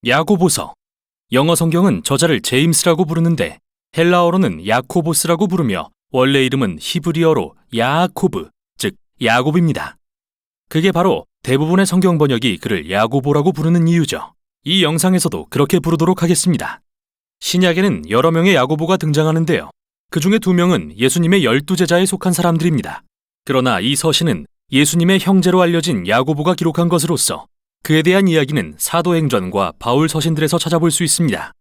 야고보서. 영어 성경은 저자를 제임스라고 부르는데 헬라어로는 야코보스라고 부르며 원래 이름은 히브리어로 야아코브, 즉 야곱입니다. 그게 바로 대부분의 성경 번역이 그를 야고보라고 부르는 이유죠. 이 영상에서도 그렇게 부르도록 하겠습니다. 신약에는 여러 명의 야고보가 등장하는데요. 그 중에 2명은 예수님의 12제자에 속한 사람들입니다. 그러나 이 서신은 예수님의 형제로 알려진 야고보가 기록한 것으로서 그에 대한 이야기는 사도행전과 바울 서신들에서 찾아볼 수 있습니다.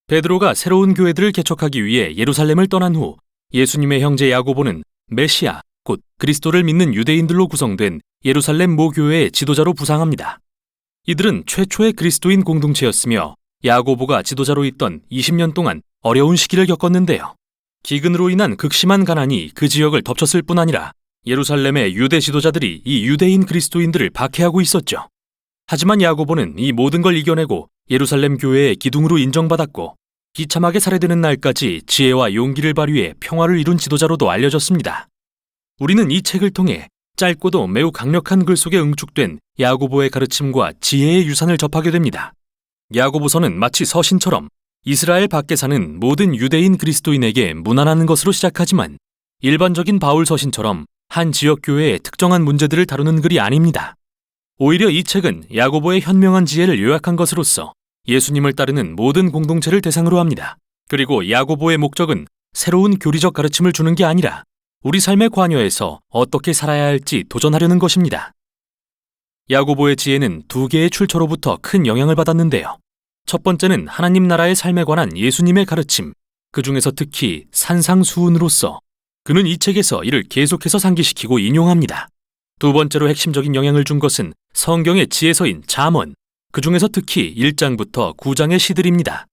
베드로가 새로운 교회들을 개척하기 위해 예루살렘을 떠난 후 예수님의 형제 야고보는 메시아, 곧 그리스도를 믿는 유대인들로 구성된 예루살렘 모교회의 지도자로 부상합니다. 이들은 최초의 그리스도인 공동체였으며 야고보가 지도자로 있던 20년 동안 어려운 시기를 겪었는데요. 기근으로 인한 극심한 가난이 그 지역을 덮쳤을 뿐 아니라 예루살렘의 유대 지도자들이 이 유대인 그리스도인들을 박해하고 있었죠. 하지만 야고보는 이 모든 걸 이겨내고 예루살렘 교회의 기둥으로 인정받았고 비참하게 살해되는 날까지 지혜와 용기를 발휘해 평화를 이룬 지도자로도 알려졌습니다. 우리는 이 책을 통해 짧고도 매우 강력한 글 속에 응축된 야고보의 가르침과 지혜의 유산을 접하게 됩니다. 야고보서는 마치 서신처럼 이스라엘 밖에 사는 모든 유대인 그리스도인에게 무난한 것으로 시작하지만 일반적인 바울 서신처럼 한 지역 교회의 특정한 문제들을 다루는 글이 아닙니다. 오히려 이 책은 야고보의 현명한 지혜를 요약한 것으로서 예수님을 따르는 모든 공동체를 대상으로 합니다. 그리고 야고보의 목적은 새로운 교리적 가르침을 주는 게 아니라 우리 삶의 관여에서 어떻게 살아야 할지 도전하려는 것입니다. 야고보의 지혜는 2개의 출처로부터 큰 영향을 받았는데요. 첫 번째는 하나님 나라의 삶에 관한 예수님의 가르침, 그 중에서 특히 산상수훈으로서 그는 이 책에서 이를 계속해서 상기시키고 인용합니다. 2번째로 핵심적인 영향을 준 것은 성경의 지혜서인 잠언, 그 중에서 특히 1장부터 9장의 시들입니다.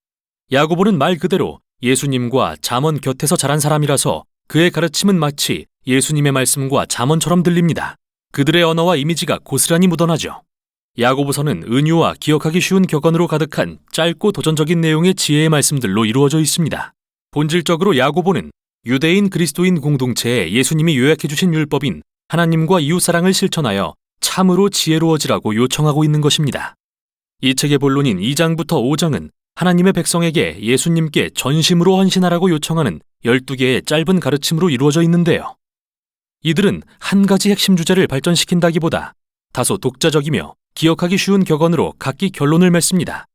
야고보는 말 그대로 예수님과 잠언 곁에서 자란 사람이라서 그의 가르침은 마치 예수님의 말씀과 잠언처럼 들립니다. 그들의 언어와 이미지가 고스란히 묻어나죠. 야고보서는 은유와 기억하기 쉬운 격언으로 가득한 짧고 도전적인 내용의 지혜의 말씀들로 이루어져 있습니다. 본질적으로 야고보는 유대인 그리스도인 공동체에 예수님이 요약해 주신 율법인 하나님과 이웃사랑을 실천하여 참으로 지혜로워지라고 요청하고 있는 것입니다. 이 책의 본론인 2장부터 5장은 하나님의 백성에게 예수님께 전심으로 헌신하라고 요청하는 12개의 짧은 가르침으로 이루어져 있는데요. 이들은 한 가지 핵심 주제를 발전시킨다기보다 다소 독자적이며 기억하기 쉬운 격언으로 각기 결론을 맺습니다.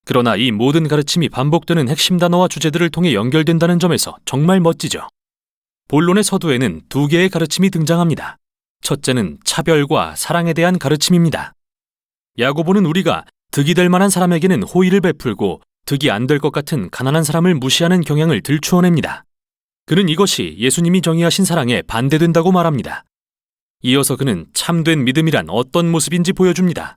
그러나 이 모든 가르침이 반복되는 핵심 단어와 주제들을 통해 연결된다는 점에서 정말 멋지죠. 본론의 서두에는 2개의 가르침이 등장합니다. 첫째는 차별과 사랑에 대한 가르침입니다. 야고보는 우리가 득이 될 만한 사람에게는 호의를 베풀고 득이 안 될 것 같은 가난한 사람을 무시하는 경향을 들추어냅니다. 그는 이것이 예수님이 정의하신 사랑에 반대된다고 말합니다. 이어서 그는 참된 믿음이란 어떤 모습인지 보여줍니다.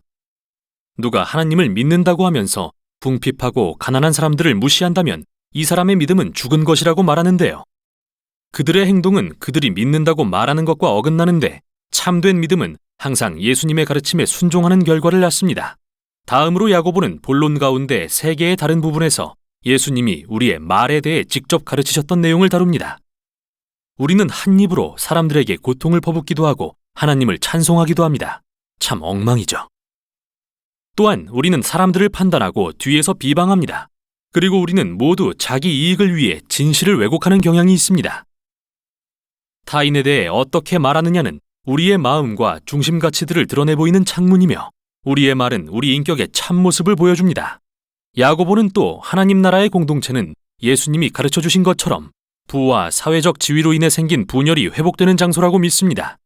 누가 하나님을 믿는다고 하면서 궁핍하고 가난한 사람들을 무시한다면 이 사람의 믿음은 죽은 것이라고 말하는데요. 그들의 행동은 그들이 믿는다고 말하는 것과 어긋나는데 참된 믿음은 항상 예수님의 가르침에 순종하는 결과를 낳습니다. 다음으로 야고보는 본론 가운데 3개의 다른 부분에서 예수님이 우리의 말에 대해 직접 가르치셨던 내용을 다룹니다. 우리는 한 입으로 사람들에게 고통을 퍼붓기도 하고 하나님을 찬송하기도 합니다. 참 엉망이죠. 또한 우리는 사람들을 판단하고 뒤에서 비방합니다. 그리고 우리는 모두 자기 이익을 위해 진실을 왜곡하는 경향이 있습니다. 타인에 대해 어떻게 말하느냐는 우리의 마음과 중심 가치들을 드러내 보이는 창문이며 우리의 말은 우리 인격의 참모습을 보여줍니다. 야고보는 또 하나님 나라의 공동체는 예수님이 가르쳐 주신 것처럼 부와 사회적 지위로 인해 생긴 분열이 회복되는 장소라고 믿습니다.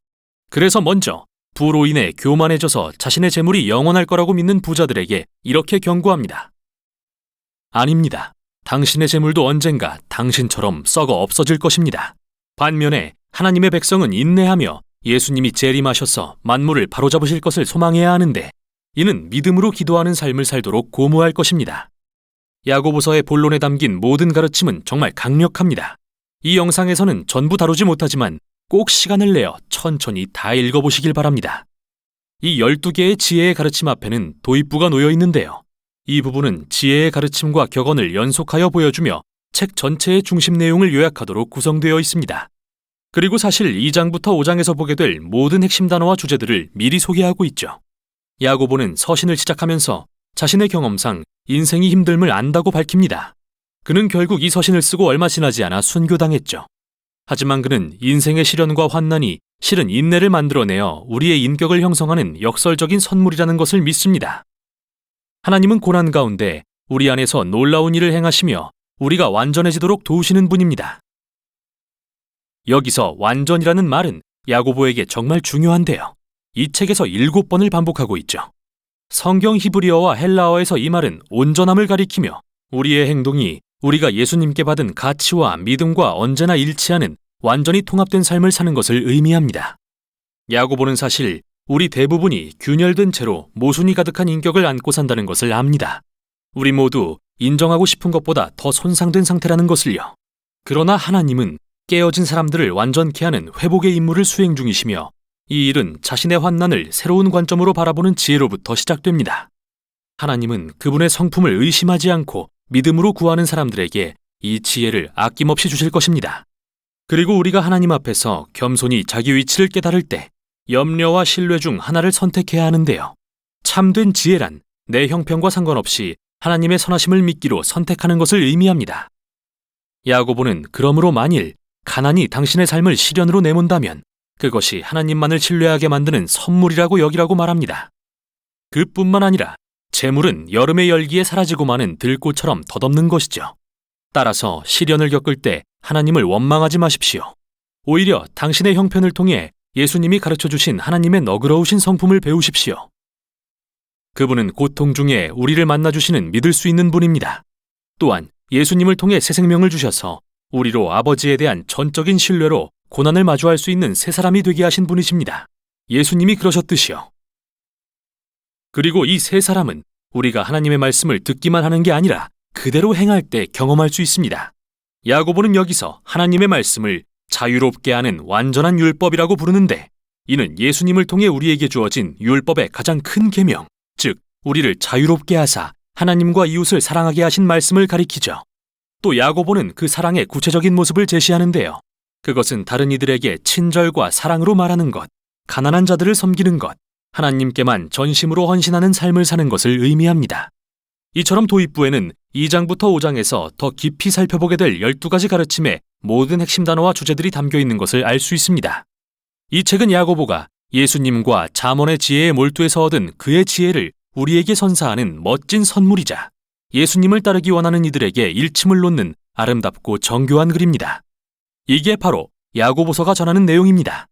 그래서 먼저 부로 인해 교만해져서 자신의 재물이 영원할 거라고 믿는 부자들에게 이렇게 경고합니다. 아닙니다. 당신의 재물도 언젠가 당신처럼 썩어 없어질 것입니다. 반면에 하나님의 백성은 인내하며 예수님이 재림하셔서 만물을 바로잡으실 것을 소망해야 하는데 이는 믿음으로 기도하는 삶을 살도록 고무할 것입니다. 야고보서의 본론에 담긴 모든 가르침은 정말 강력합니다. 이 영상에서는 전부 다루지 못하지만 꼭 시간을 내어 천천히 다 읽어보시길 바랍니다. 이 12개의 지혜의 가르침 앞에는 도입부가 놓여 있는데요. 이 부분은 지혜의 가르침과 격언을 연속하여 보여주며 책 전체의 중심 내용을 요약하도록 구성되어 있습니다. 그리고 사실 2장부터 5장에서 보게 될 모든 핵심 단어와 주제들을 미리 소개하고 있죠. 야고보는 서신을 시작하면서 자신의 경험상 인생이 힘듦을 안다고 밝힙니다. 그는 결국 이 서신을 쓰고 얼마 지나지 않아 순교당했죠. 하지만 그는 인생의 시련과 환난이 실은 인내를 만들어내어 우리의 인격을 형성하는 역설적인 선물이라는 것을 믿습니다. 하나님은 고난 가운데 우리 안에서 놀라운 일을 행하시며 우리가 완전해지도록 도우시는 분입니다. 여기서 완전이라는 말은 야고보에게 정말 중요한데요. 이 책에서 7번을 반복하고 있죠. 성경 히브리어와 헬라어에서 이 말은 온전함을 가리키며 우리의 행동이 우리가 예수님께 받은 가치와 믿음과 언제나 일치하는 완전히 통합된 삶을 사는 것을 의미합니다. 야고보는 사실 우리 대부분이 균열된 채로 모순이 가득한 인격을 안고 산다는 것을 압니다. 우리 모두 인정하고 싶은 것보다 더 손상된 상태라는 것을요. 그러나 하나님은 깨어진 사람들을 완전케 하는 회복의 임무를 수행 중이시며 이 일은 자신의 환난을 새로운 관점으로 바라보는 지혜로부터 시작됩니다. 하나님은 그분의 성품을 의심하지 않고 믿음으로 구하는 사람들에게 이 지혜를 아낌없이 주실 것입니다. 그리고 우리가 하나님 앞에서 겸손히 자기 위치를 깨달을 때 염려와 신뢰 중 하나를 선택해야 하는데요. 참된 지혜란 내 형편과 상관없이 하나님의 선하심을 믿기로 선택하는 것을 의미합니다. 야고보는 그러므로 만일 가난이 당신의 삶을 시련으로 내몬다면 그것이 하나님만을 신뢰하게 만드는 선물이라고 여기라고 말합니다. 그뿐만 아니라 재물은 여름의 열기에 사라지고 마는 들꽃처럼 덧없는 것이죠. 따라서 시련을 겪을 때 하나님을 원망하지 마십시오. 오히려 당신의 형편을 통해 예수님이 가르쳐주신 하나님의 너그러우신 성품을 배우십시오. 그분은 고통 중에 우리를 만나주시는 믿을 수 있는 분입니다. 또한 예수님을 통해 새 생명을 주셔서 우리로 아버지에 대한 전적인 신뢰로 고난을 마주할 수 있는 새 사람이 되게 하신 분이십니다. 예수님이 그러셨듯이요. 그리고 이 새 사람은 우리가 하나님의 말씀을 듣기만 하는 게 아니라 그대로 행할 때 경험할 수 있습니다. 야고보는 여기서 하나님의 말씀을 자유롭게 하는 완전한 율법이라고 부르는데 이는 예수님을 통해 우리에게 주어진 율법의 가장 큰 계명, 즉 우리를 자유롭게 하사 하나님과 이웃을 사랑하게 하신 말씀을 가리키죠. 또 야고보는 그 사랑의 구체적인 모습을 제시하는데요. 그것은 다른 이들에게 친절과 사랑으로 말하는 것, 가난한 자들을 섬기는 것, 하나님께만 전심으로 헌신하는 삶을 사는 것을 의미합니다. 이처럼 도입부에는 2장부터 5장에서 더 깊이 살펴보게 될 12가지 가르침의 모든 핵심 단어와 주제들이 담겨 있는 것을 알 수 있습니다. 이 책은 야고보가 예수님과 잠언의 지혜에 몰두해서 얻은 그의 지혜를 우리에게 선사하는 멋진 선물이자 예수님을 따르기 원하는 이들에게 일침을 놓는 아름답고 정교한 글입니다. 이게 바로 야고보서가 전하는 내용입니다.